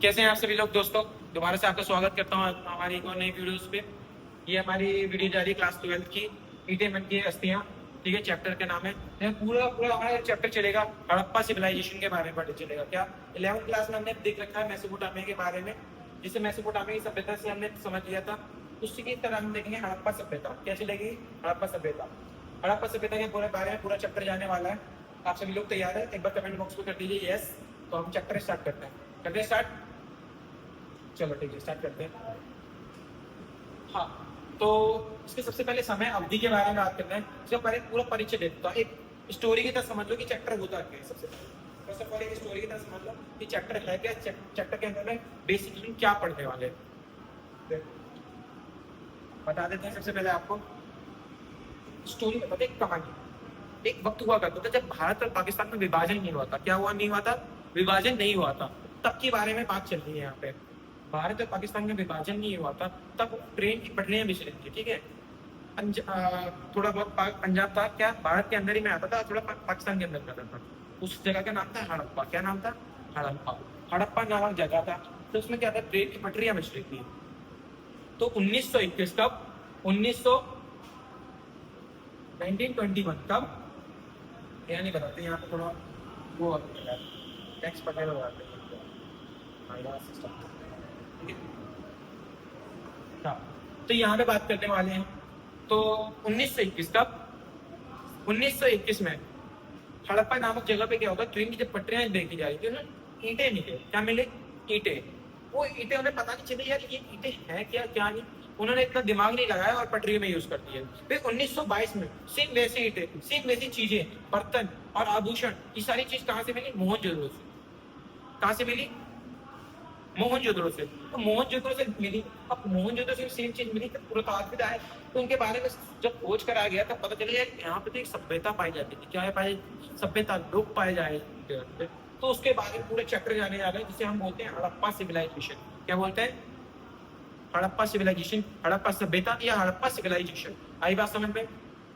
कैसे हैं आप सभी लोग दोस्तों। दोबारा से आपका स्वागत करता हूँ हमारी एक और नई वीडियोस पे। ये हमारी वीडियो जा रही है क्लास 12 की ईंटें मन की हस्तियाँ। ठीक है, चैप्टर का नाम है। ये पूरा पूरा हमारा चैप्टर चलेगा हड़प्पा सिविलाइजेशन के बारे में पढ़े चलेगा। क्या 11th क्लास में हमने देख रखा है मेसोपोटामिया के बारे में, जिसे मेसोपोटामिया की सभ्यता से हमने समझ लिया था। उसी की तरह हम देखेंगे हड़प्पा सभ्यता क्या चलेगी। हड़प्पा सभ्यता, हड़प्पा सभ्यता के पूरे बारे में पूरा चैप्टर जाने वाला है। आप सभी लोग तैयार है? एक बार कमेंट बॉक्स में कर दीजिए यस। तो हम चैप्टर स्टार्ट करते हैं। करते हैं स्टार्ट। चलो ठीक है, स्टार्ट करते हैं। हाँ, तो इसके सबसे पहले समय अवधि के बारे में बात करते हैं। इसका पहले पूरा परिचय दे देता हूँ। एक स्टोरी की तरह समझ लो कि चैप्टर होता क्या है। सबसे पहले एक स्टोरी की तरह समझ लो कि चैप्टर है क्या। चैप्टर के अंदर में बेसिकली क्या पढ़ने वाले हैं बता देते हैं। सबसे पहले आपको स्टोरी बताते एक कहानी। एक वक्त हुआ करता था जब भारत और पाकिस्तान में विभाजन नहीं हुआ था। क्या हुआ नहीं हुआ था? विभाजन नहीं हुआ था। तब के बारे में बात चल रही है यहाँ पे। भारत और पाकिस्तान में विभाजन नहीं हुआ था तब ट्रेन की पटरियां बिछ रही थी। ठीक है, थोड़ा बहुत पंजाब था क्या भारत के अंदर ही में आता था, थोड़ा पाकिस्तान के अंदर में आता था। उस जगह का नाम था हड़प्पा। क्या नाम था? हड़प्पा। हड़प्पा नामक जगह था। तो उसमें क्या था, ट्रेन की पटरियां बिछ रही थी। तो 1921 कब 1900 1921 कब, यह नहीं बताते यहाँ पे। थोड़ा वो टैक्स पटेल हो जाते हैं। तो यहाँ पे बात करने वाले हैं। तो 1921 कब 1921 में हड़प्पा नामक जगह पे क्या होगा, ट्रेन की जब पटरियां देखी जा रही थी ना, ईंटें मिले। क्या मिले? ईंटें। वो ईंटें उन्हें पता नहीं चली यार ये ईंटें हैं क्या क्या नहीं। उन्होंने इतना दिमाग नहीं लगाया और पटरी में यूज कर दिया। फिर 1922 में सेम वैसे ईंटें, सेम वैसी चीजें, बर्तन और आभूषण, ये सारी चीज कहाँ से मिली? मोहनजोदड़ो से। कहाँ से मिली? मोहनजोदड़ो से। तो मोहनजोदड़ो से मिली। अब मोहनजोदड़ो से सेम चीज मिली तो पुरातात्विक आए। तो उनके बारे में जब खोज कराया गया तब पता चला यार यहाँ पे तो एक सभ्यता पाई जाती थी। क्या है पाई? सभ्यता, लोग पाए जाए। तो उसके बारे में पूरे चक्र जाने जा रहे हैं जिसे हम बोलते हैं हड़प्पा सिविलाइजेशन। क्या बोलते हैं? हड़प्पा सिविलाइजेशन, हड़प्पा सभ्यता या हड़प्पा सिविलाइजेशन। आई बात समझ में?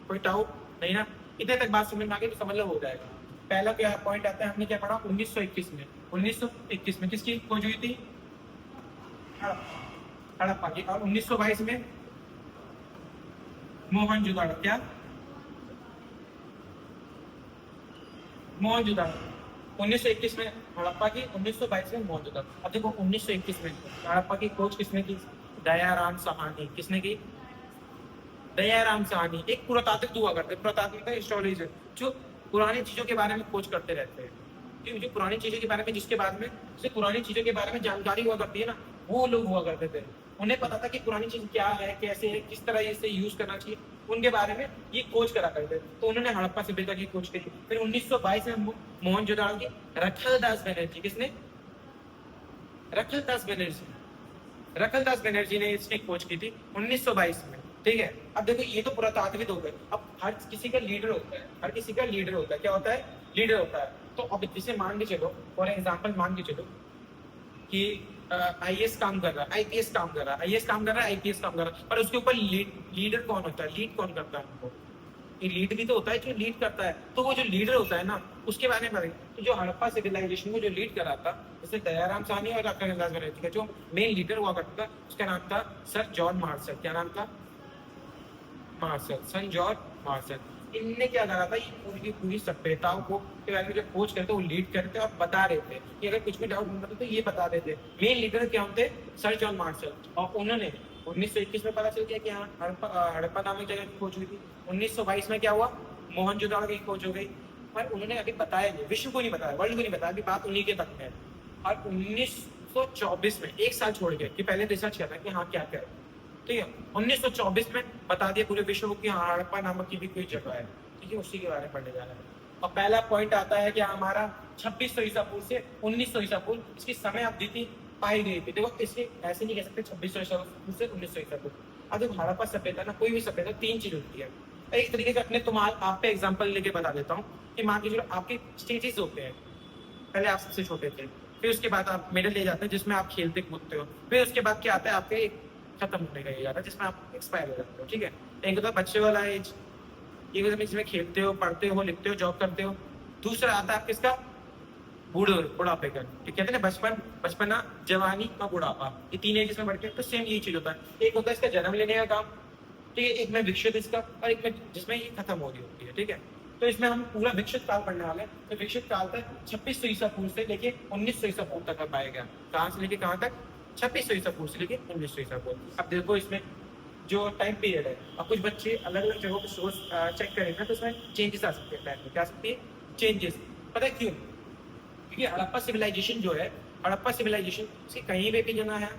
कोई डाउट नहीं ना? इतने तक बात समझ में आ गई तो समझ लो हो जाएगा। पहला क्या पॉइंट आता है, हमने क्या पढ़ा 1921 में। 1921 में किसकी खोज हुई थी? हड़प्पा की। और 1922 में मोहनजोदड़ो। क्या? मोहनजोदड़ो। 1921 में हड़प्पा की, 1922 में मोहनजोदड़ो। अब देखो 1921 में हड़प्पा की खोज किसने की? दयाराम साहनी। किसने की? दयाराम साहनी। एक पुरातात्विक हुआ करते, पुरातात्विक हिस्टोरियन जो पुरानी चीजों के बारे में खोज करते रहते हैं। जो पुरानी चीजों के बारे में, जिसके बारे में से पुरानी चीजों के बारे में जानकारी हुआ करती है ना, वो लोग हुआ करते थे। उन्हें पता था कि पुरानी चीज क्या है, कैसे है, किस तरह इसे यूज करना चाहिए, उनके बारे में ये खोज करा करते थे। तो उन्होंने हड़प्पा सभ्यता की खोज की। फिर 1922 में मोहनजोदड़ो की रखलदास बनर्जी। किसने? रखलदास बनर्जी। रखलदास बनर्जी ने इसकी खोज की थी 1922 में। ठीक है, अब देखो ये तो पुरातात्विक हो गए। अब हर किसी का लीडर होता है, हर किसी का लीडर होता है। क्या होता है? लीडर होता है। तो अब जिसे मान के चलो, फॉर एग्जाम्पल मान के चलो कि आईएएस काम कर रहा है, आईपीएस काम कर रहा है, आईएएस काम कर रहा है, आईपीएस काम कर रहा है, पर उसके ऊपर लीडर कौन होता है? लीड कौन करता है उनको? लीड भी तो होता है जो लीड करता है। तो वो जो लीडर होता है ना, उसके बारे में बताइए। तो जो हड़प्पा सिविलाइजेशन को जो लीड करा था, जैसे दयाराम साहनी और रखलदास बनर्जी का जो मेन लीडर हुआ करता था, उसका नाम था सर जॉन मार्शल। क्या नाम था? मार्शल, सन जॉर्ज मार्शल। इनने क्या करा था, ये पूरी की पूरी सभ्यताओं को के बारे में जो खोज करते, वो लीड करते और बता रहे थे कि अगर कुछ भी डाउट होता तो ये बता देते। मेन लीडर क्या होते? Sir John Marshall. और उन्होंने 1921 में पता चल गया कि हाँ हड़प्पा नामक जगह की खोज हुई थी। 1922 में क्या हुआ? मोहनजोदड़ो की खोज हो गई। पर उन्होंने अभी बताया नहीं, विश्व को नहीं बताया, वर्ल्ड को नहीं बताया, अभी बात उन्हीं के तक है। और 1924 में, एक साल छोड़ के, कि पहले रिसर्च किया था कि हाँ क्या क्या है। ठीक है, 1924 में बता दिया पूरे विश्व को कि हाँ हड़प्पा नामक की भी कोई जगह है। ठीक है, उसी के बारे में पढ़ने जा रहा है। और पहला पॉइंट आता है कि हमारा 2600 ईसा पूर्व से 1900 ईसा पूर्व इसकी समय अवधि थी पाई गई थी। देखो इसे ऐसे नहीं कह सकते 2600 ईसा पूर्व से 1900 ईसा पूर्व। अब देखो हड़प्पा सभ्यता ना, कोई भी सभ्यता तीन चीज होती है। एक तरीके से अपने आप पे एग्जाम्पल लेके बता देता हूँ कि मान लीजिए आपके स्टेजेस होते हैं। पहले आप सबसे छोटे थे, फिर उसके बाद आप मिडिल ले जाते हैं जिसमें आप खेलते कूदते हो, फिर उसके बाद क्या आता है आपके खत्म होने का ये जाता है जिसमें आप एक्सपायर हो जाते हो। ठीक है, एक होता है बच्चे वाला एज, ये जिसमें खेलते हो, पढ़ते हो, लिखते हो, जॉब करते हो। दूसरा आता है किसका? बुढ़ापे का, ठीक कहते हैं ना, बचपना, जवानी और बुढ़ापा, ये तीन एजेस में बढ़ के तो सेम यही चीज होता है। एक होता है इसका जन्म लेने का काम, ठीक है, एक में विकसित इसका, और एक में जिसमें ये खत्म हो रही होती है, ठीक है। तो इसमें हम पूरा विकसित काल पढ़ने वाले हैं। तो विकसित काल तक 2600 ईसा पूर्व से लेके 1900 ईसा पूर्व तक पाया गया। कहाँ से लेके कहाँ तक? 2600 ईसा पूर्व से लेके 1900 ईसा पूर्व। अब देखो इसमें जो टाइम पीरियड है, अब कुछ बच्चे अलग अलग जगहों पर सोर्स चेक करेंगे तो उसमें चेंजेस आ सकते हैं टाइम में। क्या आ सकती है? चेंजेस। पता है क्यों? क्योंकि हड़प्पा सिविलाइजेशन जो है, हड़प्पा सिविलाइजेशन से कहीं पे भी जना है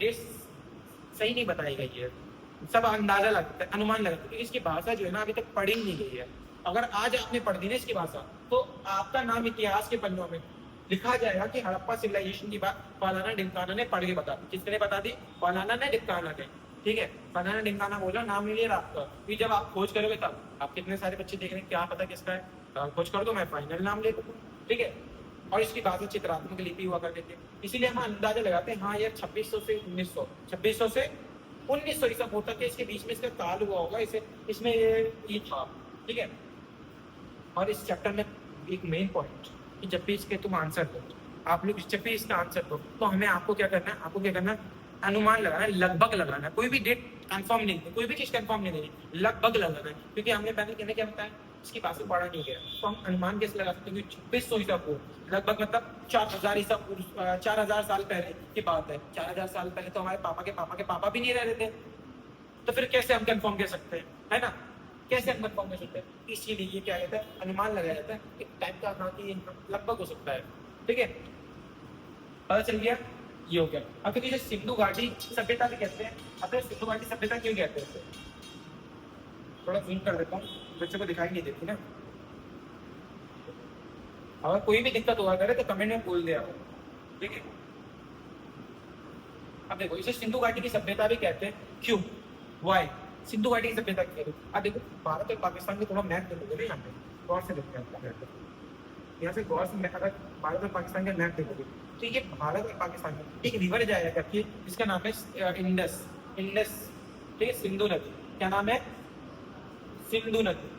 डेट सही नहीं बताई गई है, सब अंदाजा लगता है, अनुमान लगता है, क्योंकि इसकी भाषा जो है ना अभी तक पढ़ी नहीं गई है। अगर आज आपने पढ़ दी ना इसकी भाषा, तो आपका नाम इतिहास के पन्नों में लिखा जाएगा कि हड़प्पा सिविलाइजेशन की बात फलाना ढिमकाना ने पढ़ के बता दी। किसने बता दी? फलाना ने, ढिमकाना ने, ठीक है। फलाना ढिमकाना बोला, नाम नहीं ले रहा आपका, फिर जब आप खोज करोगे तब आप कितने सारे बच्चे देख रहे हैं, क्या पता किसका है, खोज कर दो, मैं फाइनल नाम ले दूँ, ठीक है। और इसकी भाषा चित्रात्मक लिपि हुआ करती थी, इसीलिए हम अंदाजा लगाते हैं हाँ यार 2600 से 1900, 2600 से 1900 ईसा पूर्व तक के इसके बीच में इसका काल हुआ होगा, इसे इसमें ये था, ठीक है। और इस चैप्टर में एक मेन पॉइंट कि जब भी इसके तुम आंसर दो, आप लोग जब भी इसका आंसर दो तो हमें आपको क्या करना है, आपको क्या करना है, अनुमान लगाना है, लगभग लगाना है। कोई भी डेट कंफर्म नहीं है, कोई भी चीज कंफर्म नहीं है, लगभग लगाना है। क्योंकि हमने पहले कहने क्या बताया, इसकी बात से पढ़ा नहीं गया, तो हम अनुमान कैसे लगा सकते हैं? 2600 ईसा पूर्व, लगभग मतलब 4000 ईसा पूर्व, 4000 साल पहले की बात है। 4000 साल पहले तो हमारे पापा के पापा भी नहीं रह रहे थे, तो फिर कैसे हम कंफर्म कर सकते हैं, है ना? कैसे हम कंफर्म कर सकते हैं? इसीलिए ये क्या कहता है, अनुमान लगाया जाता है, एक टाइप का हाँ कि लगभग हो सकता है, ठीक है। पता चल गया, ये हो गया। अब क्योंकि जो सिंधु घाटी सभ्यता भी कहते हैं, अब सिंधु घाटी सभ्यता क्यों कहते हैं? थोड़ा जूम कर देता हूँ, बच्चों को दिखाई नहीं देती ना। अगर कोई भी दिक्कत हुआ करे तो कमेंट में बोल दिया, ठीक है। अब देखो इसे सिंधु घाटी की सभ्यता भी कहते हैं, क्यों, वाई सिंधु घाटी की सभ्यता कहते हैं? अब देखो भारत और पाकिस्तान के थोड़ा मैप देखोगे ना, यहाँ पे गौर से देखते हैं, यहाँ से गौर से अगर भारत और पाकिस्तान का मैप देखोगे तो ये भारत और पाकिस्तान में एक रिवर जाया करती है जिसका नाम है इंडस, ठीक है, सिंधु नदी। क्या नाम है? सिंधु नदी।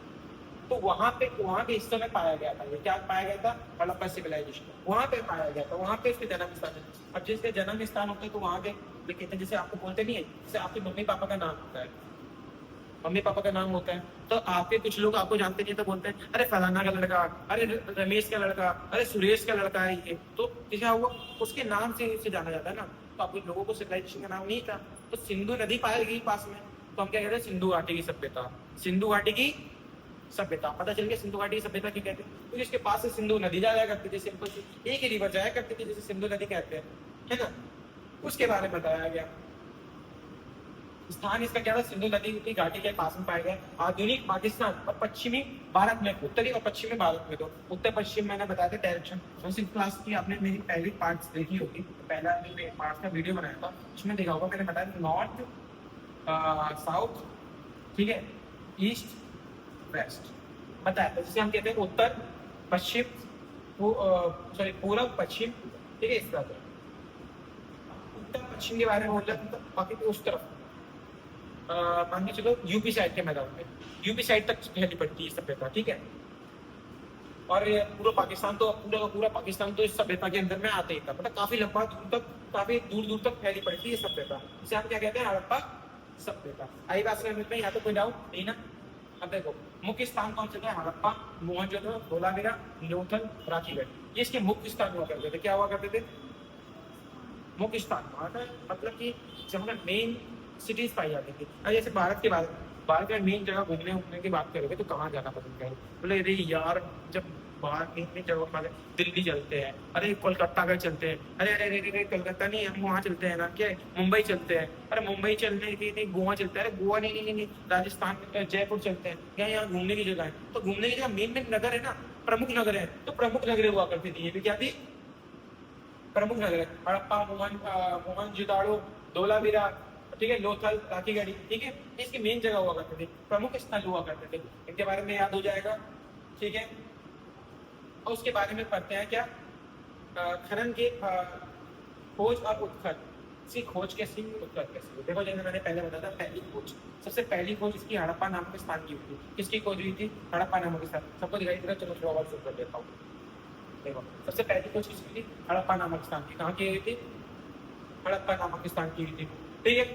तो वहां के हिस्सों में पाया गया था, ये क्या पाया गया था? हड़प्पा सिविलाइजेशन, वहां पे पाया गया था, वहां पे उसके जन्म स्थान है। अब जिसके जन्म स्थान होते हैं तो वहां पे कहते हैं, जैसे आपको बोलते नहीं है, जैसे आपके मम्मी पापा का नाम होता है, मम्मी पापा का नाम होता है, तो आपके कुछ लोग आपको जानते नहीं तो बोलते हैं अरे फलाना का लड़का, अरे रमेश का लड़का, अरे सुरेश का लड़का है ये। तो क्या हुआ, उसके नाम से जाना जाता है ना। तो आप लोगों को सिविलाइजेशन का नाम नहीं था, तो सिंधु नदी पाई गई पास में, तो हम क्या कहते हैं? सिंधु घाटी की सभ्यता, सिंधु घाटी की सभ्यता। पता चल गया सिंधु घाटी की सभ्यता क्यों कहते हैं? क्योंकि इसके पास से सिंधु नदी जाया करती थी, सिंपल सी एक ही रिवर जाया करती थी जिसे सिंधु नदी कहते हैं, है ना। उसके बारे में बताया गया। स्थान इसका क्या था? सिंधु नदी की घाटी के पास में पाया गया। आधुनिक पाकिस्तान और पश्चिमी भारत में, उत्तरी और पश्चिमी भारत में, तो उत्तर पश्चिम मैंने बताया था डायरेक्शन। सिक्स क्लास की आपने मेरी पहली पार्ट देखी होगी, पहला पार्ट का वीडियो बनाया था, उसमें देखा होगा मैंने बताया नॉर्थ, साउथ, ठीक है, ईस्ट, वेस्ट बताया था। जैसे हम कहते हैं उत्तर पश्चिम, सॉरी पूर्व पश्चिम, ठीक है, इस तरह से उत्तर पश्चिम के बारे में बोल रहे हैं। तो बाकी तो उस तरफ मान के चलो यूपी साइड के मैदान में, यूपी साइड तक फैली पड़ती है सभ्यता, ठीक है। और पूरा पाकिस्तान तो पूरा पाकिस्तान तो इस सभ्यता के अंदर में आते ही था, मतलब काफी लंबा दूर तक, काफी दूर दूर तक फैली पड़ती है सभ्यता। इसे हम क्या कहते हैं? हड़प्पा सभ्यता। आई बात समझ में? यहाँ तो कोई डाउट नहीं ना। अब देखो मुख्य स्थान कौन से थे? हड़प्पा, मोहनजोदड़ो, धोलावीरा, लोथल, राखीगढ़, ये इसके मुख्य स्थान हुआ करते थे। क्या हुआ करते थे? मुख्य स्थान, मतलब कि जहाँ मेन सिटीज पाई जाती थी। जैसे भारत में मेन जगह घूमने की बात करोगे तो कहाँ जाना पसंद करोगे? बोले अरे यार, जब बाहर मेन जगह पर दिल्ली चलते हैं, अरे कोलकाता का चलते हैं, अरे अरे अरे कोलकाता नहीं, हम वहाँ चलते हैं ना, क्या मुंबई चलते हैं, अरे मुंबई चलने की नहीं, गोवा चलते हैं, अरे गोवा नहीं, राजस्थान जयपुर चलते हैं, यहाँ घूमने की जगह है। तो घूमने की जगह मेन नगर है ना, प्रमुख नगर है, तो प्रमुख नगरें हुआ करती थी। ये भी क्या थी? प्रमुख नगर है। हड़प्पा, मोहनजोदड़ो, धोलावीरा, ठीक है, लोथल, राखीगढ़ी, ठीक है, इसकी मेन जगह हुआ करते थे, प्रमुख स्थल हुआ करते थे। इनके बारे में याद हो जाएगा, ठीक है। और उसके बारे में पढ़ते हैं क्या? खनन के खोज और उत्खनन, इसकी खोज कैसी, उत्खनन कैसी। देखो जैसे मैंने पहले बताया था, पहली खोज, सबसे पहली खोज इसकी हड़प्पा नाम के स्थान की हुई थी। किसकी खोज हुई थी? हड़प्पा नाम के स्थान। सबको दिखाई दे रहा है? चलो थोड़ा और शुरू कर देता हूँ। देखो सबसे पहली खोज किसकी थी? हड़प्पा नामक स्थान की। कहाँ की गई थी? हड़प्पा नामक स्थान की गई थी। ठीक है,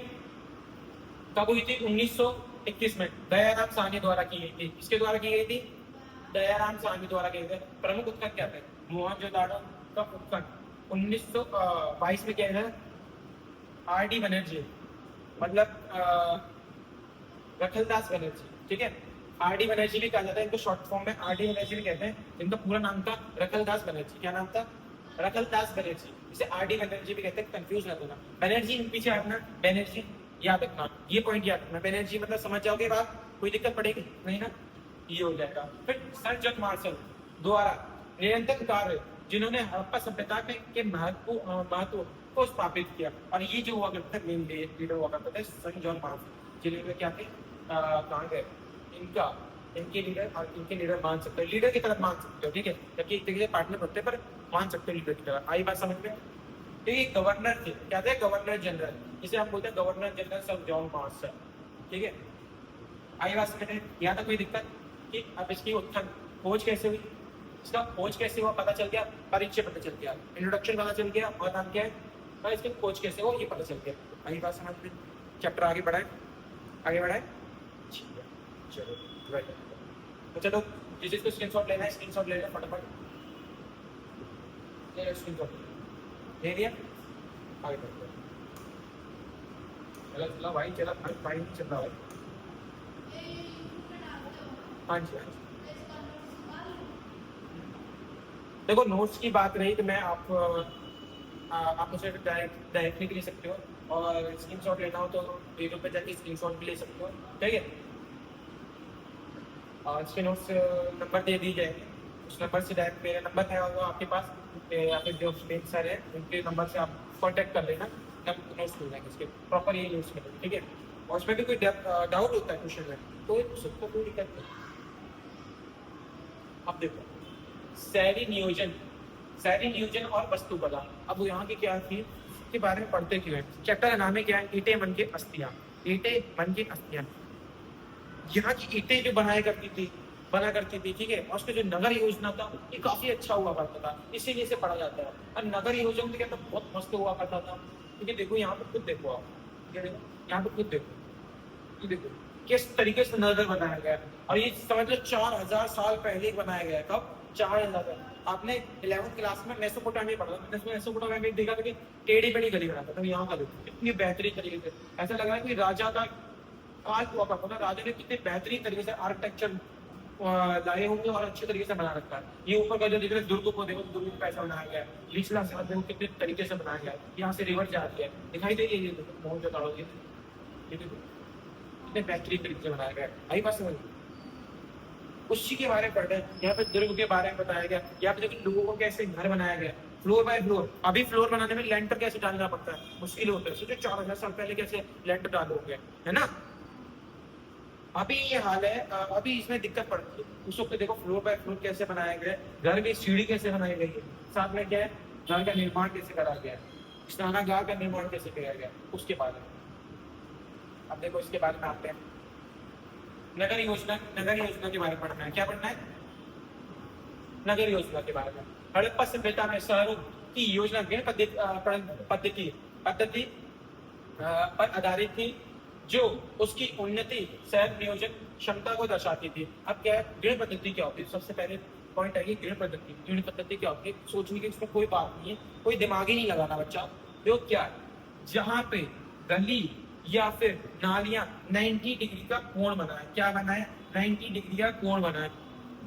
कब हुई थी? 1921 में दयाराम साहनी द्वारा की गई थी। किसके द्वारा की गई थी? दयाराम साहनी द्वारा किए गए। प्रमुख उत्खनन क्या थे? मोहनजोदाड़ो का उत्खनन 1922 में किया गया। आर डी बनर्जी, मतलब रखलदास बनर्जी, ठीक है। आर डी बनर्जी भी कहा जाता है इनको, शॉर्ट फॉर्म में आर डी बनर्जी भी कहते हैं। इनका पूरा नाम था रखलदास बनर्जी। क्या नाम था? रखलदास बनर्जी। इसे आर डी बनर्जी भी कहते हैं, कंफ्यूज ना होना। बनर्जी पीछे हटना, बनर्जी याद रखना, ये पॉइंट याद रखना। बनर्जी मतलब समझ जाओगे बात, कोई दिक्कत पड़ेगी नहीं ना, ये हो जाएगा। फिर सर जॉन मार्शल द्वारा निरंतर कार्य, जिन्होंने हड़प्पा सभ्यता के महत्व को स्थापित किया। और ये जो हुआ करता है मेन लीडर हुआ करता है सर जॉन मार्शल, जिन्होंने क्या थे कहाँ गए इनका, इनके लीडर, और इनके लीडर मान सकते हो, लीडर की तरफ मान सकते हो, ठीक है। जबकि एक तरीके से पार्टनर होते हैं पर मान सकते हो लीडर की तरफ। आई बात समझ में? ठीक है, गवर्नर थे, क्या थे? गवर्नर जनरल, जिसे हम बोलते हैं governor general sir John Marshall, ठीक है। आई बात समझ में? यहाँ तक कोई दिक्कत? कि अब इसकी उत्थान खोज कैसे हुई, इसका खोज कैसे हुआ पता चल गया, परिचय पता चल गया, इंट्रोडक्शन पता चल गया, और नाम क्या है, और इसकी खोज कैसे हो ये पता चल गया। आई बात समझ में? चैप्टर आगे बढ़ाए, आगे बढ़ाए, चलो राइट। तो चलो जिस चीज को स्क्रीनशॉट लेना है स्क्रीनशॉट ले लें फटाफट, ले स्क्रीनशॉट ले लिया, आगे बढ़ते हैं। चला चला भाई, चला भाई नहीं चल रहा भाई। हाँ जी हाँ जी। देखो नोट्स की बात रही तो मैं आप मुझे डायरेक्टली भी ले सकते हो, और स्क्रीनशॉट लेना हो तो वीडियो पे जाके स्क्रीनशॉट भी ले सकते हो, ठीक है। और इसके नोट्स नंबर दे दी जाएंगे, उस नंबर से डायरेक्ट मेरा नंबर है वो आपके पास, या फिर जो फ्रेंड सर है उनके नंबर से आप कांटेक्ट कर लेना, नोट्स मिल जाएंगे इसके प्रॉपर, ये नोट्स मिलेंगे, ठीक है। और उसमें भी कोई डाउट होता है क्वेश्चन में तो सबको कोई दिक्कत नहीं। अब देखो शहरी नियोजन और वस्तुकला। अब यहाँ की क्या थी के बारे में पढ़ते क्यों है? चैप्टर का नाम है क्या है? ईंटें मन के अस्थियां। ईंटें मन की अस्थियां, यहाँ की ईंटें जो बना करती थी, ठीक है। और उसका जो नगर योजना था ये काफी अच्छा हुआ करता था, इसीलिए इसे पढ़ा जाता है। और नगर योजना तो क्या था, बहुत मस्त हुआ करता था, क्योंकि देखो यहाँ पे खुद देखो आप, क्या देखो यहाँ पे खुद देखो, ये देखो किस तरीके से नगर बनाया गया है। और ये समझ लो 4000 साल पहले बनाया गया है। कब? 4000। आपने 11th क्लास में मेसोपोटामिया पढ़ा था, मेसोपोटामिया में देखा था कि टेढ़ी मेढ़ी गली बनाता था, यहाँ का देखो इतनी बेहतरीन तरीके से, ऐसा लग रहा है कि राजा का काल हुआ करता था। राजा ने कितने बेहतरीन तरीके से आर्किटेक्चर लाए होंगे और अच्छे तरीके से बना रखा है। ये ऊपर का जो दिख रहा है दुर्ग को देखो, दुर्ग को कैसा बनाया गया है, निचला शहर देखो कितने तरीके से बनाया गया है, यहाँ से रिवर जा रही है, दिखाई दे रही है, ये देखो मोहनजोदड़ो, ये देखो कितने बेहतरीन तरीके से बनाया गया है। आई बात समझ? उसी के बारे में पढ़ रहे हैं, यहाँ पे दुर्ग के बारे में बताया गया, यहाँ पे देखो लोगों को कैसे घर बनाया गया, फ्लोर बाय फ्लोर। अभी फ्लोर बनाने में लेंटर कैसे डालना पड़ता है, मुश्किल होता है, सोचो 4000 साल पहले कैसे लेंटर डालोगे, है ना। अभी ये हाल है, अभी इसमें दिक्कत पड़ती है। उस वक्त देखो फ्लोर बाय फ्लोर कैसे बनाया गया है, घर की सीढ़ी कैसे बनाई गई है, साथ में क्या है घर का निर्माण कैसे करा गया है, स्नानागार का निर्माण कैसे किया गया, उसके बारे में। अब देखो इसके बारे में आते हैं, नगर योजना के बारे में पढ़ना है। क्या पढ़ना है? नगर योजना के बारे में। हड़प्पा सभ्यता में शहरों की योजना पद्धति पर आधारित थी, जो उसकी उन्नति शहर नियोजन क्षमता को दर्शाती थी। अब क्या है, गृह पद्धति क्या होती है? सबसे पहले पॉइंट है गृह पद्धति क्या होती है? सोचने की इसमें कोई बात नहीं है, कोई दिमाग ही नहीं लगाना बच्चा। जो क्या है, जहाँ पे गली या फिर नालियां 90 डिग्री का कोण बनाए, क्या बनाए? 90 डिग्री का कोण बनाए।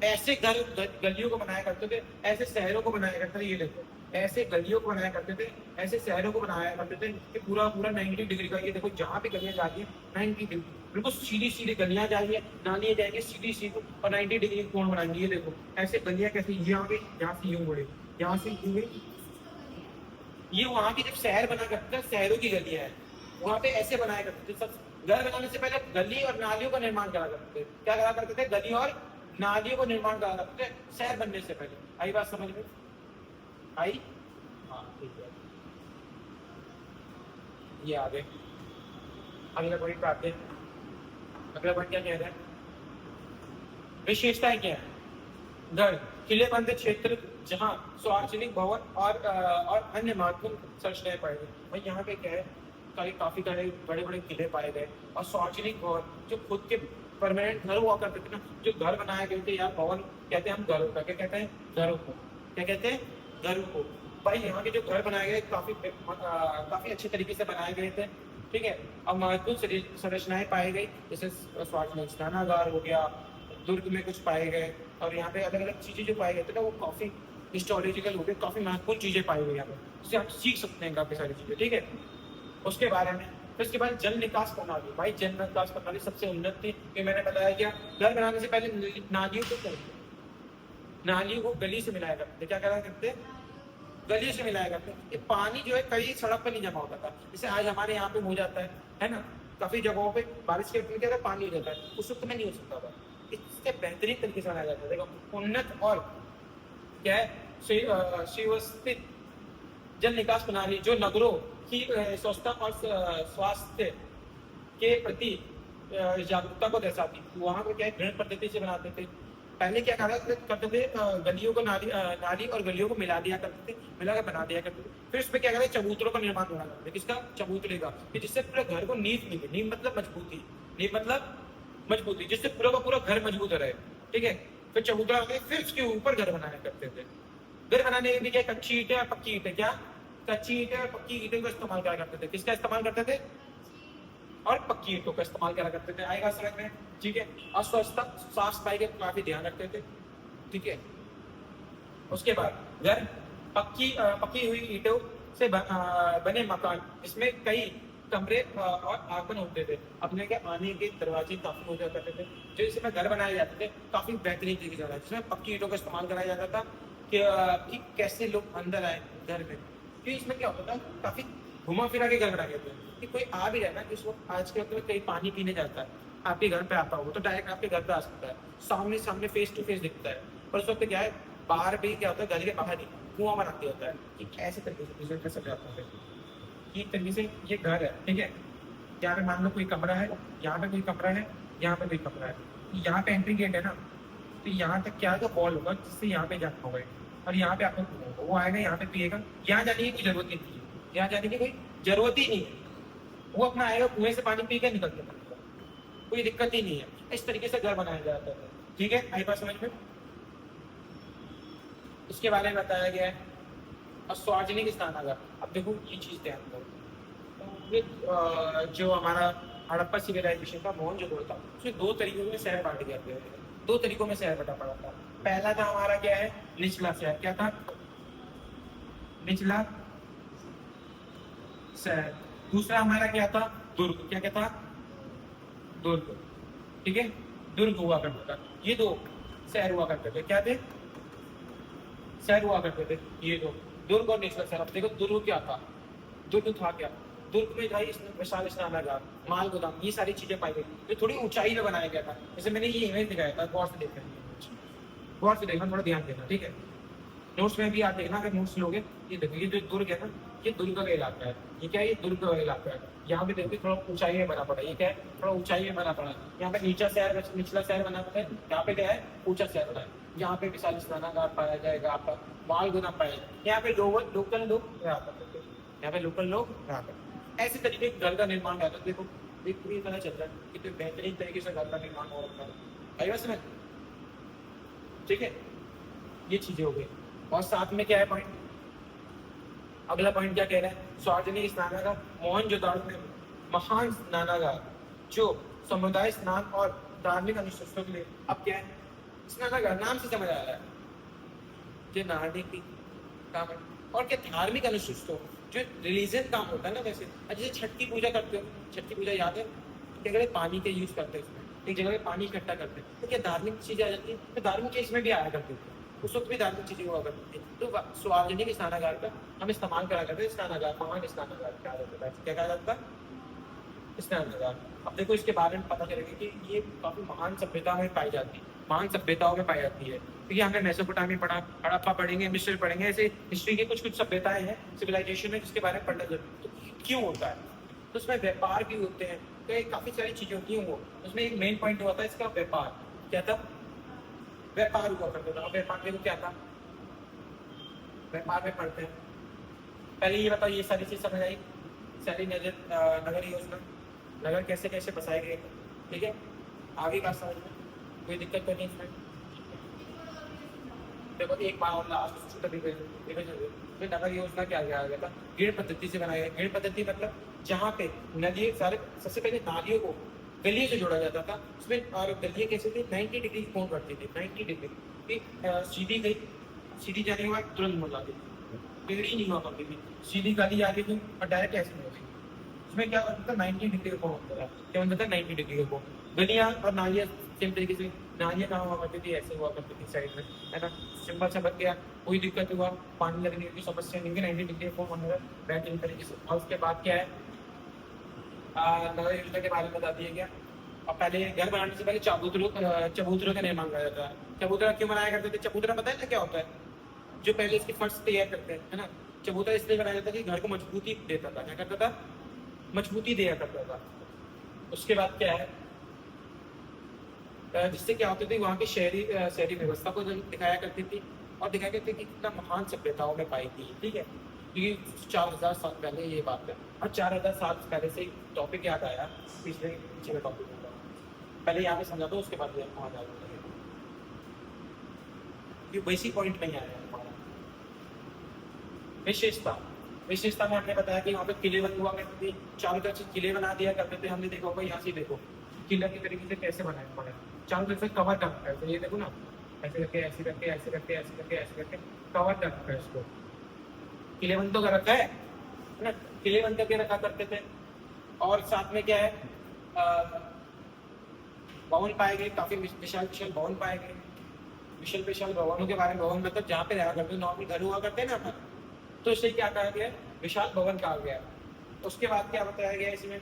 ऐसे गलियों को बनाया करते थे, ऐसे शहरों को बनाया करते थे। ये देखो ऐसे गलियों को बनाया करते थे, ऐसे शहरों को बनाया करते थे कि पूरा 90 डिग्री का। ये देखो जहाँ भी गलियां जा रही है 90 डिग्री, बिल्कुल सीधी गलियां जा रही है, नालियां जाएंगे सीधी और 90 डिग्री कोण बनाएंगे। ये देखो ऐसे गलियां कैसे यहाँ पे, यहाँ से यूं बढ़े, यहाँ से यूं गई। ये वहाँ की जब शहर बना करते थे, शहरों की गलियां है, वहाँ पे ऐसे बनाया करते थे। सब घर बनाने से पहले गली और नालियों का निर्माण करा करते थे। क्या करा करते थे? गली और नालियों को निर्माण करा करते थे शहर बनने से पहले। आई बात समझ में? आई? हाँ ठीक है, ये आगे अगला पॉइंट पे आते हैं। अगला पॉइंट क्या कह रहा है? विशेषताएं क्या है? घर किलेबंद क्षेत्र जहाँ सार्वजनिक भवन और अन्य महत्वपूर्ण संरचनाएं पाई गई। भाई यहाँ पे क्या है, काफी सारे बड़े बड़े किले पाए गए और सार्वजनिक भवन जो खुद के परमानेंट घर हुआ करते थे ना, जो घर बनाए गए थे, या भवन कहते हैं हम घरों का, क्या कहते हैं, घरों को, क्या कहते हैं, घरों को। भाई यहाँ के जो घर बनाए गए काफी अच्छे तरीके से बनाए गए थे, ठीक है। अब महत्वपूर्ण संरचनाएं पाई गई, जैसे सार्वजनिक स्नानागार हो गया, दुर्ग में कुछ पाए गए, और यहाँ पे अलग अलग चीजें जो पाए गए थे ना, वो काफी हिस्टोरिकल हो गए, काफी महत्वपूर्ण चीजें पाई गई यहाँ पे, जिससे हम सीख सकते हैं काफी सारी चीजें, ठीक है। उसके बारे में फिर उसके बाद जल निकास प्रणाली। भाई जल निकास प्रणाली सबसे उन्नत थी, कि मैंने बताया क्या, घर बनाने से पहले नालियों को नालियों को गली से मिलाया करते, क्या करा करते, गली से मिलाया करते। ये पानी जो है कहीं सड़क पर नहीं जमा होता था, जैसे आज हमारे यहाँ पे हो जाता है ना, काफी जगहों पे बारिश के दिन क्या पानी हो जाता है, उस वक्त में नहीं हो सकता था। इससे बेहतरीन तरीके से बनाया जाता है। देखो उन्नत और क्या है, सुव्यवस्थित जल निकास प्रणाली जो नगरों की स्वच्छता और स्वास्थ्य के प्रति जागरूकता को दर्शाती। वहां पे क्या है, घृण पद्धति से बनाते थे। पहले क्या करते थे, गलियों को नाली और गलियों को मिला दिया करते थे, मिला कर बना दिया करते थे। फिर उसमें क्या करते, चबूतरों का निर्माण होना करते थे। किसका, चबूतरे का, कि जिससे पूरे घर को नींव मिले। नींव मतलब मजबूती, नींव मतलब मजबूती, जिससे पूरा का पूरा घर मजबूत रहे, ठीक है। फिर चबूतरा हो गया, फिर उसके ऊपर घर बनाया करते थे। घर बनाने में भी क्या, कच्ची ईंटें और पक्की ईंटें, क्या, कच्ची ईंटें और पक्की ईंटों का इस्तेमाल करा करते थे। किसका इस्तेमाल करते थे, और पक्की ईंटों का इस्तेमाल करा करते थे। आएगा समझ में, ठीक है। और स्वच्छता साफ सफाई का काफी ध्यान रखते थे, ठीक है। उसके बाद घर पक्की हुई ईंटों से बने मकान, इसमें कई कमरे और आंगन होते थे। अपने के आने के दरवाजे काफी हो जाते थे, जो इसमें घर बनाए जाते थे काफी बेहतरीन तरीके से, जिसमें पक्की ईंटों का इस्तेमाल कराया जाता था कि कैसे लोग अंदर आए घर में। कि इसमें क्या होता था, काफी घुमा फिरा के घर बनाए थे, कि कोई आ भी जाए ना, जिस वक्त आज के वक्त में कहीं पानी पीने जाता है, आपके घर पे आता हो तो डायरेक्ट आपके घर पे आ सकता है, सामने फेस टू फेस दिखता है। पर उस वक्त क्या है, बाहर भी क्या होता है, घर के बाहर ही कुआं बना दिया होता है, कि ऐसे तरीके से कैसे जाता है। एक तरीके से ये घर है, ठीक है। यहाँ पे मान लो कोई कमरा है, यहाँ पे कोई कमरा है, यहाँ पे कोई कमरा है, यहाँ पे एंट्री गेट है ना, तो यहाँ तक क्या होगा, बॉल होगा, जिससे यहाँ पे जाना होगा, और यहाँ पे आपको वो आएगा, यहाँ पे पिएगा। यहाँ जाने की कोई जरूरत नहीं है, यहाँ जाने की कोई जरूरत ही नहीं है, वो अपना आएगा, कुएं से पानी पी के निकल जाएगा, कोई दिक्कत ही नहीं है। इस तरीके से घर बनाया जाता है, ठीक है। आई बात समझ में। इसके बारे में बताया गया है। और सार्वजनिक स्नानागार, अब देखो ये चीज ध्यान दो, जो हमारा हड़प्पा सिविलाइजेशन का मोहनजोदड़ो था, उसमें दो तरीकों में शहर बांटे गए थे, दो तरीकों में शहर बटा पड़ा था। पहला था हमारा क्या है, निचला शहर, क्या था, निचला शहर। दूसरा हमारा क्या था, दुर्ग, क्या था, दुर्ग, ठीक है। दुर्ग हुआ करता था, ये दो शहर हुआ करते थे, क्या थे, शहर हुआ करते थे ये दो, दुर्ग और निचला शहर। अब देखो दुर्ग क्या था, दुर्ग था क्या, दुर्ग में भाई विशाल स्नानागार, माल गोदाम, ये सारी चीजें पाई गई, जो थोड़ी ऊंचाई में बनाया गया था। जैसे मैंने ये इमेज दिखाया था, गौर से देखना, थोड़ा ध्यान देना, ठीक है। नोट्स में भी आप देखना, अगर नोट्स लोगे, ये देखो ये जो दुर्ग है ना, ये दुर्ग का इलाका है, ये क्या है, ये दुर्ग का इलाका है। यहाँ पे देखो थोड़ा ऊंचाई में बना पड़ा, ये क्या है, थोड़ा ऊंचाई में बना पड़ा। यहाँ पे निचला शहर बना पड़ा है, यहाँ पे क्या है, ऊंचा शहर बना है। यहाँ पे विशाल स्नानागार पाया जाएगा, आपका माल गोदाम पाया जाएगा। यहाँ पे लोकल लोग रहा करते थे, यहाँ पे लोकल लोग रहा करते। ऐसे तरीके घर का निर्माण होता है। देखो पूरी तरह चल रहा है, कितने बेहतरीन तरीके से घर का निर्माण हो रखा है, आई समझ, ठीक है। ये चीजें हो गई। और साथ में क्या है पॉइंट, अगला पॉइंट क्या कह रहा है, सार्वजनिक स्नानागार मोहनजोदड़ो में महान स्नानागार जो समुदाय स्नान और धार्मिक अनुष्ठानों के लिए। अब क्या है, स्नानागार नाम से समझ आ रहा है, जो धार्मिक काम है, और क्या धार्मिक अनुष्ठानों, जो रिलीजियन काम होता है ना। वैसे जैसे छठ की पूजा करते हो, छठ की पूजा याद है, क्या कहते हैं, पानी के यूज करते हैं, उसमें एक जगह पे पानी इकट्ठा करते हैं, तो क्या धार्मिक चीजें आ जाती है, तो धार्मिक चीज में भी आया करती है, उस वक्त भी धार्मिक चीजें हुआ करती थी। तो सार्वजनिक स्नानागार का हम इस्तेमाल करा करते हैं, स्नानागार, महान स्नानागार क्या होता है, क्या कहा जाता है, स्नानागार। अब देखो इसके बारे में पता चलेगा कि ये काफी महान सभ्यता में पाई जाती है, महान सभ्यताओं में पाई जाती है। क्योंकि हमने मेसोपोटामिया पढ़ा, हड़प्पा पढ़ेंगे, मिस्र पढ़ेंगे, ऐसे हिस्ट्री के कुछ सभ्यताएं हैं, सिविलाइजेशन है, जिसके बारे में पढ़ना जरूरी। तो क्यों होता है, तो उसमें व्यापार भी होते हैं, तो काफी सारी चीजें होती हैं। वो उसमें एक मेन पॉइंट होता है इसका, व्यापार। क्या था, व्यापार हुआ करता था। और व्यापार में क्या था, व्यापार में पढ़ते हैं। पहले ये बताओ, ये सारी चीज समझ आई, सारी नगर योजना, नगर कैसे कैसे बसाए गए, ठीक है। आगे का समझ में कोई दिक्कत तो नहीं इसमें। देखो एक बार और लास्ट छोटा रिवीजन, फिर नगर योजना क्या क्या आ गया था, ग्रिड पद्धति से बनाया गया। ग्रिड पद्धति मतलब जहाँ पे नदी सारे, सबसे पहले नालियों को गलियों से जोड़ा जाता था उसमें। और गलियाँ कैसे थी, 90 डिग्री कोण करती थी, 90 डिग्री सीधी गई, सीधी जाने के बाद तुरंत मुड़ जाती थी, टेढ़ी नहीं हुआ करती थी, सीधी गली आती थी और डायरेक्ट ऐसे नहीं होती। उसमें क्या होता था, 90 डिग्री का कोण होता था। क्या होता था, 90 डिग्री का कोण। गलियाँ और नालियाँ सेम तरीके से, नालियाँ कहाँ हुआ करती थी, ऐसे हुआ करती थी साइड में, है ना। सिंपल सा बन गया, कोई दिक्कत हुआ, पानी लगने की समस्या नहीं है, 90 डिग्री का कोण होगा बेहतरीन तरीके से। और उसके बाद क्या है, नगर योजना के बारे में बता दिया गया। और पहले घर बनाने से पहले चबूतरों का निर्माण किया जाता है। चबूतरा क्यों बनाया करते थे, चबूतरा पता है ना क्या होता है, जो पहले इसकी फर्श तैयार करते हैं, है ना। चबूतरा इसलिए बनाया जाता था कि घर को मजबूती देता था, क्या करता था, मजबूती दिया करता था। उसके बाद क्या है, जिससे क्या होती थी, वहाँ की शहरी व्यवस्था को दिखाया करती थी। और दिखाया करती थी कि कितना महान सभ्यताओं में पाई थी, ठीक है। क्योंकि 4000 साल पहले ये बात है, और 4000 साल पहले से टॉपिक याद आया, पिछले पिछले टॉपिक होगा, पहले यहाँ पे समझा दो, उसके बाद वहाँ जा ये बेसिक पॉइंट नहीं आया हमारा। विशेषता, विशेषता में हमने बताया कि वहाँ पे किले बन हुआ करते थे, चारों तरफ से किले बना दिया करते थे। हमने देखा होगा, यहाँ से देखो किला की तरीके से कैसे बनाया पड़ा है, चारों तरफ से कवर कर रखा है। तो ये देखो ना, ऐसे करके ऐसे करके ऐसे करके ऐसे करके ऐसे करके कवर कर रखा है इसको, किले बंद तो कर रखा है ना, किले बंद करके रखा करते थे। और साथ में क्या है, भवन पाए गए, काफी विशाल विशाल भवन पाए गए। विशाल विशाल भवनों के बारे में, भवन मतलब जहाँ पे रहा करते नॉर्मल घर हुआ करते हैं ना, तो इससे क्या कहा गया, विशाल भवन कहा गया। उसके बाद क्या बताया गया इसमें,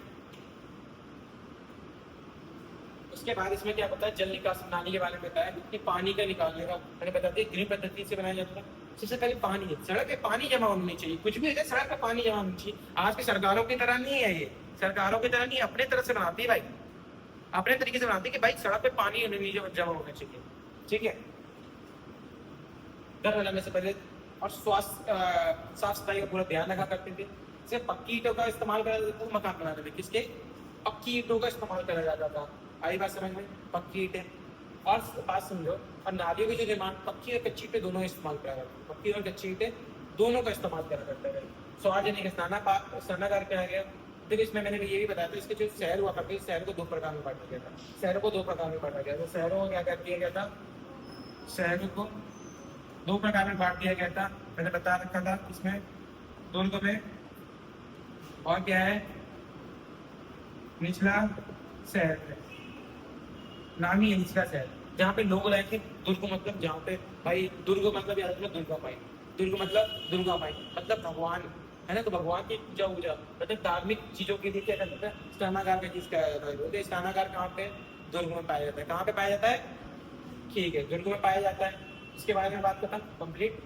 उसके बाद इसमें क्या बताया, जल निकास प्रणाली के बारे में बताया कि पानी का निकालने का। मैंने बता दिया ग्रिड पद्धति से बनाया जाता है। सबसे पहले पानी, सड़क पे पानी जमा होनी चाहिए, कुछ भी है सड़क पे पानी जमा होनी चाहिए। आज की सरकारों की तरह नहीं है ये, सरकारों की तरह नहीं, अपने तरह से बनाती है भाई, अपने तरीके से बनाती है कि भाई सड़क पे पानी नहीं जमा होना चाहिए, ठीक है। घर बनाने से पहले और स्वास्थ्य साफ सफाई का पूरा ध्यान रखा करते थे। सिर्फ पक्की ईंटों का इस्तेमाल करा जाता था मकान बनाने में, किसके, पक्की ईंटों का इस्तेमाल करा जाता था। आई बात समझ में, पक्की ईंटें। और बात समझो, और नालियों की जो निर्माण पक्की और कच्ची ईंटें दोनों इस्तेमाल करा जाता था, पक्की और कच्ची ईंटें दोनों का इस्तेमाल करा करते थे। सार्वजनिक स्नानागार क्या गया, देखिए इसमें मैंने ये भी बताया था, इसके जो शहर हुआ करते थे, शहर को दो प्रकार में बांटा गया था, शहरों को दो प्रकार में बांटा गया था। शहरों को क्या कर दिया गया था, शहरों को दो प्रकार में बांट दिया गया था, मैंने बता रखा था इसमें दुर्ग में, और क्या है, निचला शहर में। नाम ही है निचला शहर, जहाँ पे लोग रहते, दुर्ग मतलब जहाँ पे भाई, दुर्ग मतलब याद रखना दुर्गा माई, दुर्ग मतलब दुर्गा माई मतलब भगवान, है ना। तो भगवान की पूजा वूजा मतलब धार्मिक चीजों के लिए क्या करता है, स्नानागार का चीज कहा जाता है। स्नानागार कहाँ पे, दुर्ग में पाया जाता है। कहाँ पे पाया जाता है, ठीक है, दुर्ग में पाया जाता है। इसके बारे में बात करता हूँ कंप्लीट,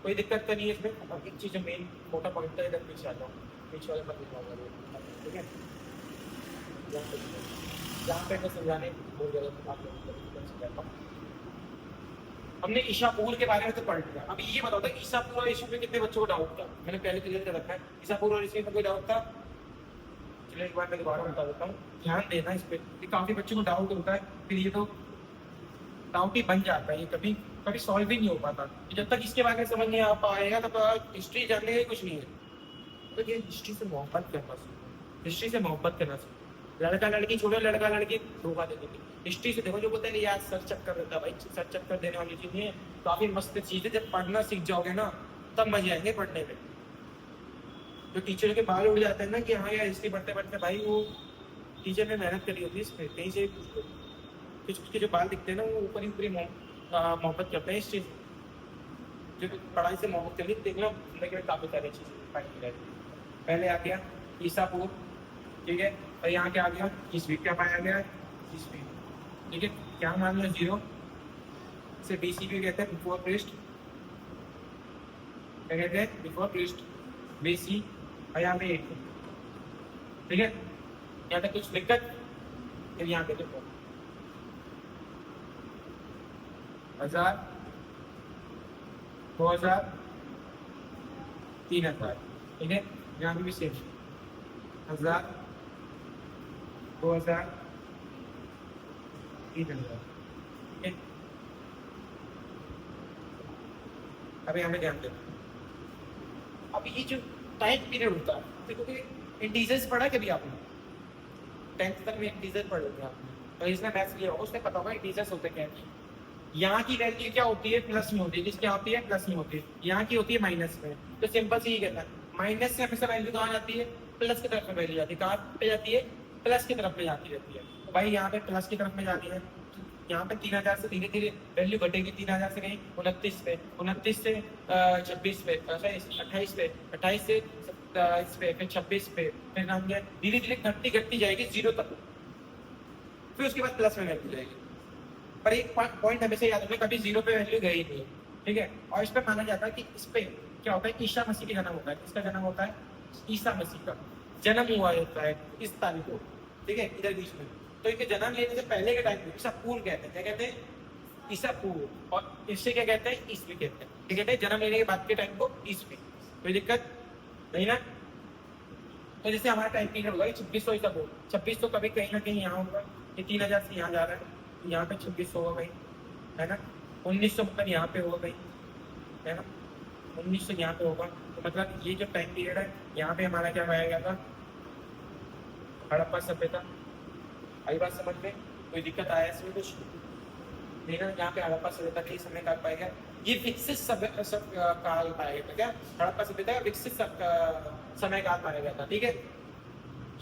कोई दिक्कत तो नहीं है इसमें। अब एक चीज मेन मोटा पॉइंट है, इधर पीछे आता हूँ, पीछे वाले पर ठीक है। जहाँ पे मैं समझाने बोल रहा था आप लोगों को, हमने ईसापुर के बारे में तो पढ़ लिया। अब ये बताओ था ईसापुर और ईशू में कितने बच्चों को डाउट था, मैंने पहले क्लियर कर रखा है। ईसापुर और ईशू में कोई डाउट था, चलिए एक बार मैं दोबारा बता देता हूँ, ध्यान देना इस पर, काफी बच्चों को डाउट होता है, फिर ये तो डाउट ही बन जाता है, ये कभी कभी सॉल्व ही नहीं हो पाता। जब तक इसके बारे में समझ नहीं आ पाएगा तब हिस्ट्री जानने का कुछ नहीं है। तो ये हिस्ट्री से मोहब्बत करना सीखो, हिस्ट्री से मोहब्बत करना सीखो। लड़का लड़की छोड़ो, लड़का लड़की धोखा दे देंगे। हिस्ट्री से देखो, जो बोलते हैं यार सर चक्कर देता है, भाई सर चक्कर देने वाली चीज नहीं है, काफी मस्त चीज है। जब पढ़ना सीख जाओगे ना तब मजे आएंगे पढ़ने में। जो टीचर के बाल उड़ जाते हैं ना कि हाँ यार हिस्ट्री पढ़ते पढ़ते, भाई वो टीचर ने मेहनत करी होती है इसमें, कहीं से कुछ उसके जो बाल दिखते हैं ना, वो ऊपर ही ऊपरी मोहब्बत करते हैं इस चीज, जो पढ़ाई से मोहब्बत करी। देखना जिंदगी में काफी सारी चीजें। पहले आ गया ईसापुर, ठीक है, और यहाँ क्या आ गया, ईस्वी क्या पाया गया, ईस्वी, ठीक है। क्या मान लो 0 से BC भी कहते हैं, बिफोर क्रिस्ट, क्या कहते हैं, बिफोर क्रिस्ट, BC, और यहाँ पे 8, ठीक है। यहाँ तक कुछ दिक्कत, फिर यहाँ पे देखो 1000, 2000, 3000, ठीक है। यहाँ पे भी सेम 1000, 2000, 3000, ठीक है। अब यहाँ पे ध्यान देना, अब ये जो टाइम पीरियड होता है, देखो कि इंटीजर्स पढ़ा कभी आपने, 10th तक में इंटीजर पढ़े थे आपने, तो इसने मैथ्स लिया होगा, उसमें पता होगा इंटीजर्स होते क्या है। यहाँ की वैल्यू क्या होती है, प्लस में होती है, जिसकी होती है प्लस में होती है, यहाँ की होती है माइनस में। तो सिंपल से ये कहता है माइनस से हमेशा वैल्यू कहाँ जाती है, प्लस की तरफ में वैल्यू जाती है, कहाँ पे जाती है, प्लस की तरफ में जाती रहती है। तो भाई यहाँ पे प्लस की तरफ में जाती है, यहाँ पे 3000 से धीरे धीरे वैल्यू घटेगी, 3000 से कहीं 29 पे, 29 से 26 पे, 28 पे, 28 से 27 पे, फिर 26 पे, फिर हम धीरे धीरे घटती घटती जाएगी 0 तक, फिर उसके बाद प्लस में वैल्यू जाएगी। पर एक पॉइंट हमेशा याद रखना, कभी 0 पे वैल्यू गई नहीं, ठीक है। और इस पे माना जाता है कि इस पे क्या होता है, ईसा मसीह का जन्म होता है। किसका जन्म होता है, ईसा मसीह का जन्म हुआ होता है इस तारीख को, ठीक है, इधर बीच में। तो इनके जन्म लेने से पहले के टाइम को ईसा पूर्व कहते हैं, क्या कहते हैं, ईसा पूर्व। और इससे क्या कहते हैं, ईसवी कहते हैं, क्या कहते हैं, जन्म लेने के बाद के टाइम को ईसवी। कोई दिक्कत नहीं ना। तो जैसे हमारा टाइम पीरियड होगा 2600 ईसा पूर्व, 26 तो कभी कहीं ना कहीं यहाँ होगा, ये 3000 से यहाँ जा रहा है, यहाँ पे 2600 होगा कहीं, है ना। 1900 मतलब यहाँ पे होगा कहीं, है ना, 1900 यहाँ पे होगा। तो मतलब ये जो टाइम पीरियड है, यहाँ पे हमारा क्या पाया गया था, हड़प्पा सभ्यता। आई बात समझ में, कोई दिक्कत आया इसमें कुछ नहीं ना। यहाँ पे हड़प्पा सभ्यता के समय काल पाया गया, ये विकसित काल पाया गया था, क्या हड़प्पा सभ्यता का विकसित समय काल पाया गया था, ठीक है।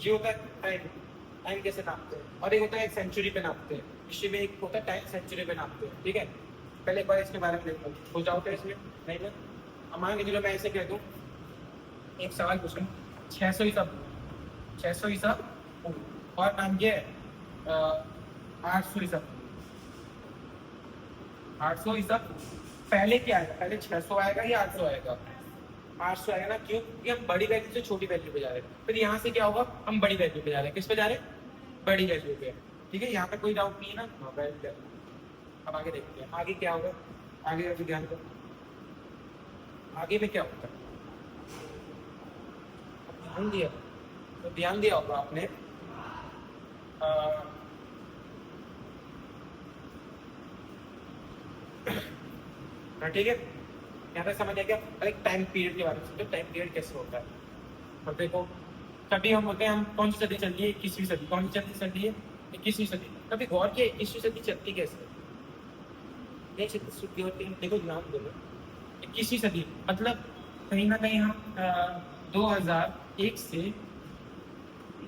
ये होता है टाइम, टाइम कैसे नापते हैं, और एक होता है एक सेंचुरी पे नापते हैं, हिस्ट्री में एक होता है टाइम सेंचुरी पे नापते हैं, ठीक है। पहले एक बार इसके बारे में देख लो, हो जाओ क्या इसमें, नहीं ना। अब मान के चलो मैं ऐसे कह दूँ, एक सवाल पूछूं, 600 ईसा, 600 ईसा और नाम ये 800 ईसा, 800 ईसा पहले क्या आएगा, पहले 600 आएगा या 800 आएगा, 800 आएगा ना। क्यों, क्योंकि हम बड़ी वैल्यू से छोटी वैल्यू पे जा रहे हैं। फिर यहाँ से क्या होगा, हम बड़ी वैल्यू पे जा रहे हैं, किस पे जा रहे हैं, बड़ी वैल्यू पे, ठीक है। यहाँ पे कोई डाउट नहीं है ना, हाँ वैल्यू। अब आगे देखते हैं आगे क्या होगा, आगे अभी ध्यान दो, आगे में क्या होता है, ध्यान दिया, तो ध्यान दिया होगा आपने, हाँ ठीक है। यहाँ पे समझ आ गया, एक टाइम पीरियड के बारे में समझो, टाइम पीरियड कैसे होता है। अब देखो, कभी हम बोलते हैं हम कौन सी सदी चल रही है, 21वीं सदी, कौन सी सदी चल रही है, 21वीं सदी। कभी गौर किया 21वीं सदी चलती कैसे, देखो ध्यान दो, 21वीं सदी मतलब कहीं ना कहीं हम 2001 से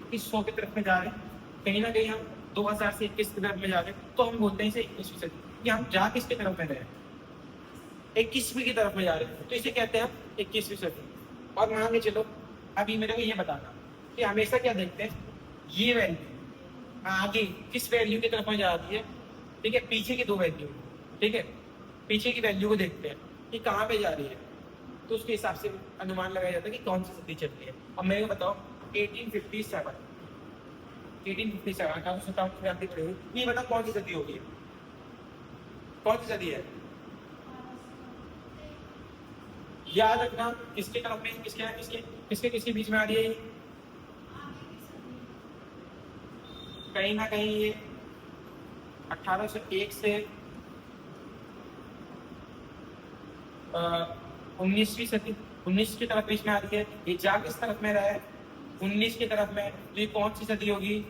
2100 की तरफ में जा रहे हैं, कहीं ना कहीं हम 2000 से 21 की तरफ में जा रहे हैं, तो हम बोलते हैं इसे 21वीं सदी। कि हम जा किसकी तरफ में रहे हैं, 21वीं की तरफ में जा रहे हैं, तो इसे कहते हैं हम 21वीं सदी। और मान के चलो, अभी मेरे को ये बताना कि हमेशा क्या देखते हैं, ये वैल्यू आगे किस वैल्यू की तरफ में जा रही है, ठीक है, पीछे की दो वैल्यू, ठीक है, पीछे की वैल्यू को देखते हैं कि कहाँ पे जा रही है, तो उसके हिसाब से अनुमान लगाया जाता है कि कौन सी सदी चल रही है। अब मेरे को बताओ 1857, 1857 ये बताओ कौन सी सदी होगी, कौन सी सदी है, याद रखना किसके तरफ में, किसके किसके किसके किसके बीच में आ रही है, कहीं ना कहीं ये 1801 से 19वीं सदी, 19 की तरफ बीच में आ रही है। ये जा किस तरफ में रहा है, 19 की तरफ में, तो ये कौन सी सदी होगी,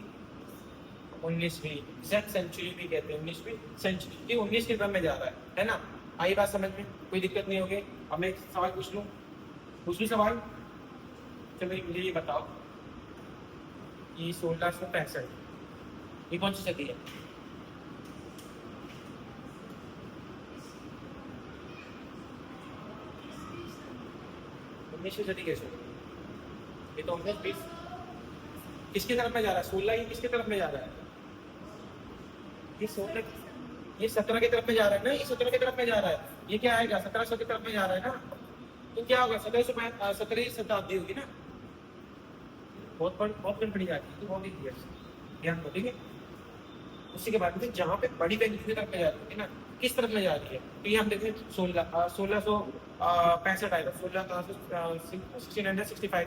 19वीं सेंचुरी भी कहते हैं, 19वीं सेंचुरी, ये 19 की तरफ में जा रहा है ना। आई बात समझ में, कोई दिक्कत नहीं होगी। अब मैं एक सवाल पूछ लूँ, दूसरी सवाल, चलो मुझे ये बताओ, ये 1665 ये कौन सी सदी है, उन्नीसवीं सदी कैसे, ये तो 19-20 किसकी तरफ में जा रहा है, 16 ये किसकी तरफ में जा रहा है, ये 16, ये 17 की तरफ में जा रहा है ना, ये 17 की तरफ में जा रहा है, ये क्या आएगा 1700 की तरफ में जा रहा है ना, तो क्या होगा 17वीं शताब्दी होगी ना, बहुत बड़ी जाती है, तो बहुत ही ध्यान दो, ठीक है। उसी के बाद में जहाँ पे बड़ी वैल्यू की तरफ में जाती है ना, किस तरफ में जा रही है, तो ये हम देखें 1665 आएगा, 1665,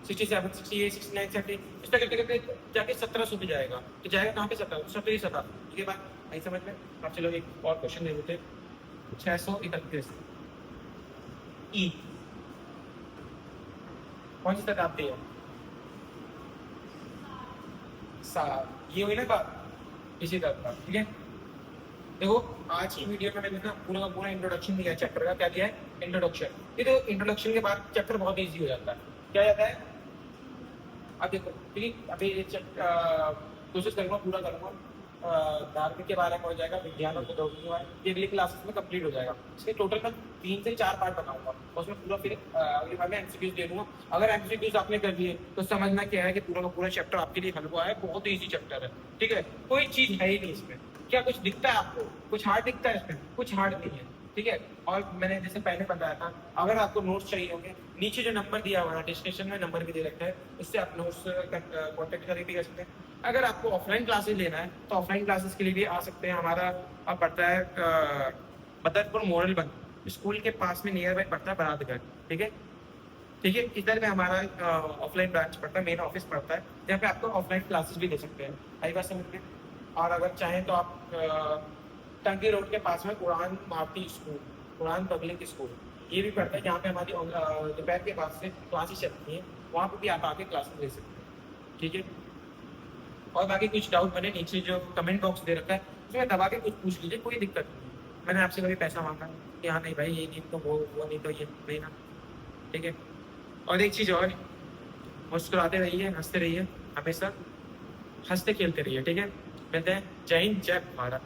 67, 68, 69, 70, इस तरह करते करते जाके 1700 पे जाएगा, तो जाएगा कहाँ पे 17 सत्रह। ठीक है बात आई समझ में। अब चलो एक और क्वेश्चन दे देते, 631 ई कौन सी शताब्दी है? ये हुई ना बात इसी तरह का। ठीक है, देखो आज की वीडियो में मैंने ना पूरा का पूरा इंट्रोडक्शन दिया है चैप्टर का। क्या दिया है? इंट्रोडक्शन। ये तो इंट्रोडक्शन के बाद चैप्टर बहुत इजी हो जाता है। क्या जाता है? अब देखो ठीक है, अभी ये कोशिश करूंगा पूरा करूंगा, धार्मिक के बारे में हो जाएगा, विज्ञान और प्रौद्योगिकी के बारे में, ये अगली क्लासेस में कंप्लीट हो जाएगा। इसके टोटल मैं 3 से 4 पार्ट बनाऊंगा, और उसमें पूरा फिर अगली बार में एमसीक्यूज दे दूंगा। अगर एमसीक्यूज आपने कर लिए तो समझना क्या है कि पूरा का पूरा चैप्टर आपके लिए हल हुआ है, बहुत ईजी चैप्टर है। ठीक है, कोई चीज है ही नहीं इसमें। क्या कुछ दिखता है आपको? कुछ हार्ड दिखता है इसमें? कुछ हार्ड नहीं है। ठीक है, और मैंने जैसे पहले बताया था, अगर आपको नोट्स चाहिए होंगे, नीचे जो नंबर दिया हुआ है डिस्क्रिप्शन में नंबर भी दे रखा है, उससे आप नोट्स कॉन्टेक्ट करके भी कर सकते हैं। अगर आपको ऑफलाइन क्लासेस लेना है तो ऑफलाइन क्लासेस के लिए भी आ सकते हैं। हमारा अब पड़ता है बदरपुर मोरल बंद स्कूल के पास में, नियर बाई पड़ता है बरातगढ़। ठीक है, ठीक है, इधर में हमारा ऑफलाइन ब्रांच पड़ता है, मेन ऑफिस पड़ता है, जहाँ पे आपको ऑफलाइन क्लासेस भी दे सकते हैं। आई बात समझ में। और अगर चाहें तो आप टंकी रोड के पास में Quran Bharti school, Quran public school, ये भी पड़ता है, जहाँ पे हमारी दोपहर के बाद से क्लासेस चलती हैं, वहाँ पर भी आप आके क्लासेस ले सकते हैं। ठीक है, और बाकी कुछ डाउट बने नीचे जो कमेंट बॉक्स दे रखा है उसमें दबा के कुछ पूछ लीजिए, कोई दिक्कत नहीं। मैंने आपसे कभी पैसा मांगा कि हाँ नहीं भाई ये नहीं तो वो नहीं तो ये नहीं ना। ठीक है, और एक चीज़ और, मुस्कुराते रहिए, हंसते रहिए, हमेशा हंसते खेलते रहिए। ठीक है, मिलते हैं। जय हिंद, जय भारत।